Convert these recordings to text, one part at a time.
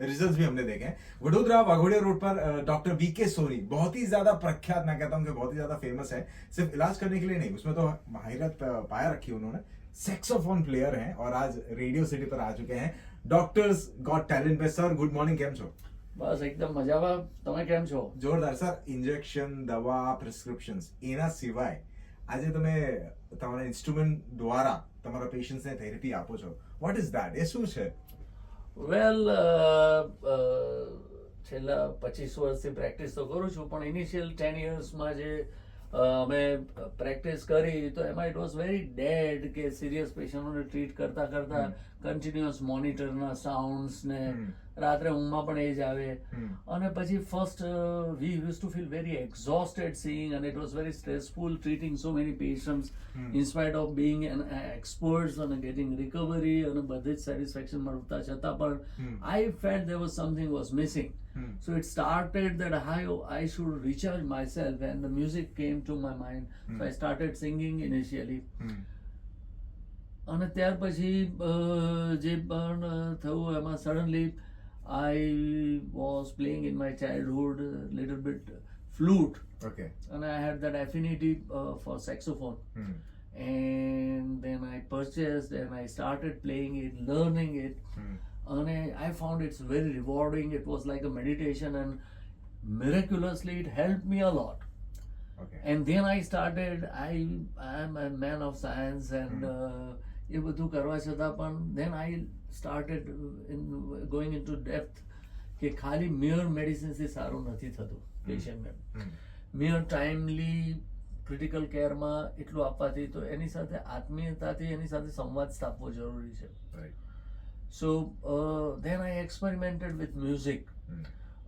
Results भी हमने देखे हैं। वडोदरा वाघोड़िया रोड पर डॉक्टर वीके सोनी बहुत ही ज्यादा प्रख्यात, मैं कहता हूँ कि बहुत ही ज्यादा फेमस है, सिर्फ इलाज करने के लिए नहीं, उसमें तो माहिरत पाया रखी उन्होंने। सेक्सोफोन प्लेयर हैं और आज रेडियो सिटी पर आ चुके हैं डॉक्टर्स गॉट टैलेंट पे। सर गुड मॉर्निंग, કેમ છો? બસ એકદમ મજામાં. તમે કેમ છો? જોરદાર સર. ઇન્જેક્શન, દવા, પ્રિસ્ક્રિપ્શન્સ એના સિવાય આજે તમે તમારા ઇન્સ્ટ્રુમેન્ટ દ્વારા તમારા પેશન્ટ્સને થેરેપી આપો છો. What is that? એ શું છે? વેલ છેલ્લા 25 વર્ષથી પ્રેક્ટિસ તો કરું છું, પણ ઇનિશિયલ 10 yearsમાં જે અમે પ્રેક્ટિસ કરી તો એમાં ઇટ વોઝ વેરી ડેડ કે સિરિયસ પેશન્ટોને ટ્રીટ કરતા કરતા કન્ટિન્યુઅસ મોનિટરના સાઉન્ડ્સ ને રાત્રે ઊંઘમાં પણ એ જ આવે. અને પછી first V use to feel very exhausted seeing and it was very stressful treating so many patients in spite of being an experts and getting recovery અને બધે જ સેટિસ્ફેક્શન મળતા છતાં પણ I felt there was something was missing. So it started that I should recharge myself and the music came to my mind. So I started singing initially. અને ત્યાર પછી જે પણ થયું એમાં suddenly I was playing in my childhood a little bit flute. Okay. And I had that affinity for saxophone. And then I purchased and I started playing it, learning it. And I found it's very rewarding. It was like a meditation and miraculously it helped me a lot. Okay. And then I started, I am a man of science and એ બધું કરવા છતાં પણ then I started going into depth કે ખાલી mere medicineથી સારું નથી થતું પેશન્ટને. mere timely critical careમાં એટલું આપવાથી તો એની સાથે આત્મીયતાથી એની સાથે સંવાદ સ્થાપવો જરૂરી છે. So then I experimented with music.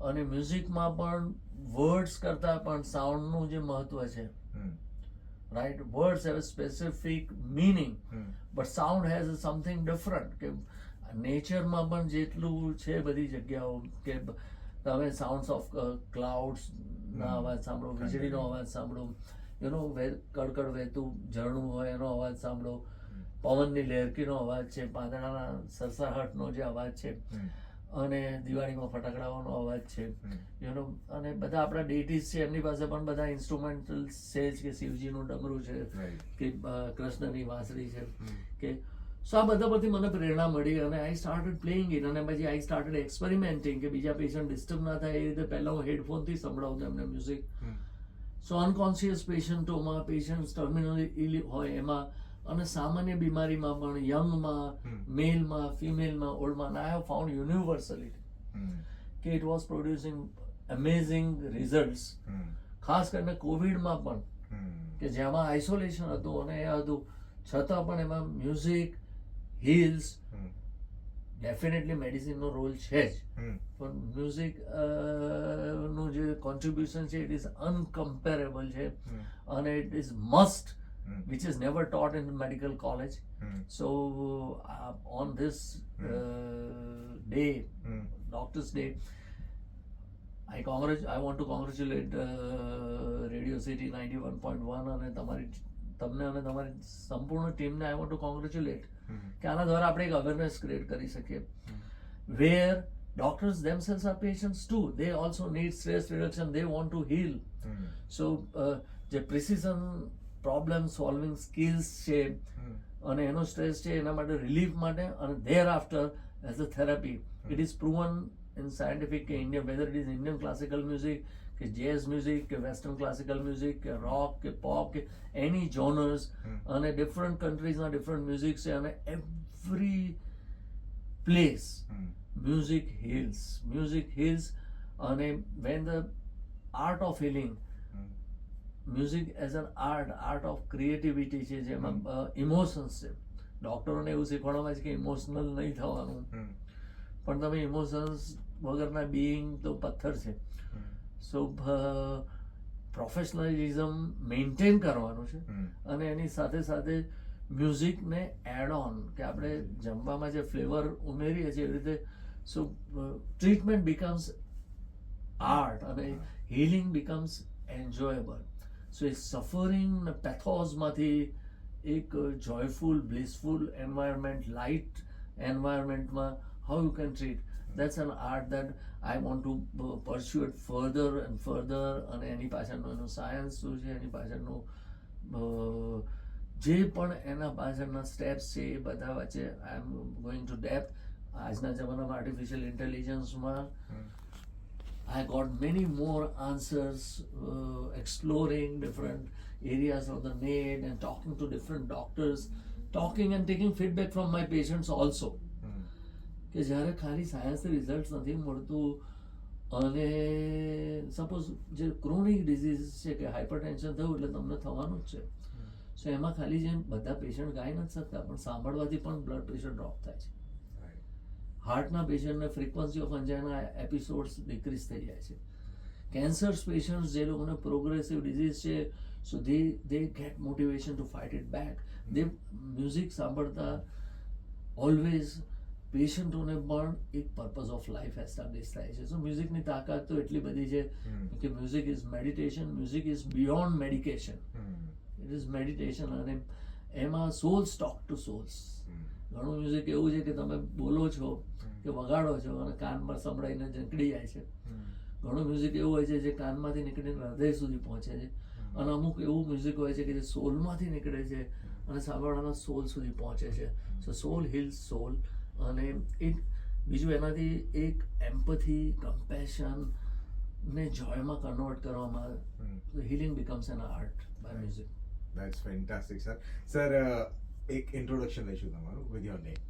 અને મ્યુઝિકમાં પણ વર્ડ્સ કરતાં પણ સાઉન્ડનું જે મહત્વ છે, right? Words have a specific meaning, but sound has something different. કે નેચરમાં પણ જેટલું છે બધી જગ્યાઓ કે તમે સાઉન્ડ્સ ઓફ ક્લાઉડ્સના અવાજ સાંભળો, વીજળીનો અવાજ સાંભળો, કડકડ વહેતું ઝરણું હોય એનો અવાજ સાંભળો, પવનની લહેરકીનો અવાજ છે, પાંદડાના સરસરાહટનો જે અવાજ છે, અને દિવાળીમાં ફટાકડાઓનો અવાજ છે, અને બધા આપણા ડેટીઝ છે એમની પાસે પણ બધા ઇન્સ્ટ્રુમેન્ટલ છે જ કે શિવજીનું ડમરું છે કે કૃષ્ણની વાંસળી છે કે સો આ બધા પરથી મને પ્રેરણા મળી અને આઈ સ્ટાર્ટેડ પ્લેઇંગ ઇટ. અને પછી આઈ સ્ટાર્ટેડ એક્સપેરિમેન્ટિંગ કે બીજા પેશન્ટ ડિસ્ટર્બ ના થાય એ રીતે પહેલાં હું હેડફોનથી સંભળાવતો એમને મ્યુઝિક. સો અનકોન્શિયસ પેશન્ટોમાં, પેશન્ટ્સ ટર્મિનલી હોય એમાં, અને સામાન્ય બીમારીમાં પણ, યંગમાં, મેલમાં, ફિમેલમાં, ઓલ્ડમાં, આઈ હેવ ફાઉન્ડ યુનિવર્સલિટી કે it was producing amazing results. ખાસ કરીને કોવિડમાં પણ કે જેમાં આઇસોલેશન હતું અને એ હતું છતાં પણ એમાં મ્યુઝિક હીલ્સ. ડેફિનેટલી મેડિસિનનો રોલ છે જ, પણ મ્યુઝિક નું જે કોન્ટ્રીબ્યુશન છે ઇટ ઇઝ અનકમ્પેરેબલ છે અને it is must, which is never taught in medical college. So on this day, Doctor's Day, I want to congratulate Radio City 91.1 અને તમને અને તમારી સંપૂર્ણ ટીમને I want to congratulate કે આના દ્વારા આપણે એક અવેરનેસ ક્રિએટ કરી શકીએ where doctors themselves are patients too. They also need stress reduction. They want to heal. So જે precision પ્રોબ્લેમ સોલ્વિંગ સ્કિલ્સ છે અને એનો સ્ટ્રેસ છે એના માટે રિલીફ માટે અને there after as a therapy it is proven in scientific કે Indian, whether it is Indian classical music કે જેઝ મ્યુઝિક કે વેસ્ટર્ન ક્લાસિકલ મ્યુઝિક કે રોક કે પોપ કે એની જોનર્સ, અને ડિફરન્ટ કન્ટ્રીઝના ડિફરન્ટ મ્યુઝિક છે અને એવરી પ્લેસ મ્યુઝિક હીલ્સ. અને when the art of healing, music as an art of creativity છે જેમાં ઇમોશન્સ છે. ડૉક્ટરોને એવું શીખવાડવામાં છે કે ઇમોશનલ નહીં થવાનું, પણ તમે ઇમોશન્સ વગરના બિઈંગ તો પથ્થર છે. સો પ્રોફેશનલિઝમ મેન્ટેન કરવાનું છે અને એની સાથે સાથે મ્યુઝિકને એડ ઓન કે આપણે જમવામાં જે ફ્લેવર ઉમેરીએ છીએ એવી રીતે. સો ટ્રીટમેન્ટ બિકમ્સ આર્ટ અને હિલિંગ બિકમ્સ એન્જોયેબલ. સો એ સફરિંગ પેથોઝમાંથી એક જોયફુલ બ્લિસફુલ એન્વાયરમેન્ટ, લાઇટ એન્વાયરમેન્ટમાં how you can treat. that's an art that I want to pursue it further and further. અને એની પાછળનું એનું સાયન્સ શું છે, એની પાછળનું જે પણ એના પાછળના સ્ટેપ્સ છે એ બધા વચ્ચે આઈ એમ ગોઈંગ ટુ ડેપ્થ. આજના જમાનામાં artificial ઇન્ટેલિજન્સમાં I got many more answers, exploring different areas of the net and talking to different doctors, talking and taking feedback from my patients also. કે જ્યારે ખાલી સાયન્સથી રિઝલ્ટ નથી મળતું અને સપોઝ જે chronic disease છે કે હાઇપરટેન્શન થયું એટલે તમને થવાનું જ છે. સો એમાં ખાલી જેમ બધા પેશન્ટ ગાઈ નથી શકતા, પણ સાંભળવાથી પણ બ્લડ પ્રેશર ડ્રોપ થાય છે. હાર્ટના પેશન્ટને frequency of Anjana episodes decrease થઈ જાય છે. કેન્સર્સ પેશન્ટ્સ જે લોકોને પ્રોગ્રેસિવ ડિઝીઝ છે, so they get motivation to fight it back. They music સાંભળતા ઓલવેઝ પેશન્ટોને પણ એક પર્પઝ ઓફ લાઈફ એસ્ટાબ્લિશ થાય છે. સો મ્યુઝિકની તાકાત તો એટલી બધી છે કે music is meditation, music is beyond medication, it is meditation. અને એમાં સોલ્સ ટોક ટુ સોલ્સ. ઘણું મ્યુઝિક એવું છે કે તમે બોલો છો કે વગાડો છો અને કાનમાં સંભળાઈને જંકડી જાય છે. ઘણું મ્યુઝિક એવું હોય છે જે કાનમાંથી નીકળીને હૃદય સુધી પહોંચે છે, અને અમુક એવું મ્યુઝિક હોય છે કે જે સોલમાંથી નીકળે છે અને સાંભળવાના સોલ સુધી પહોંચે છે. So soul heals soul. અને એક બીજું એનાથી એક એમ્પથી, કમ્પેશન ને જોયમાં કન્વર્ટ કરવામાં healing becomes an art by music. That's fantastic, sir. Sir, એક ઇન્ટ્રોડક્શન લઈશું તમારું વિથ યોર નેમ.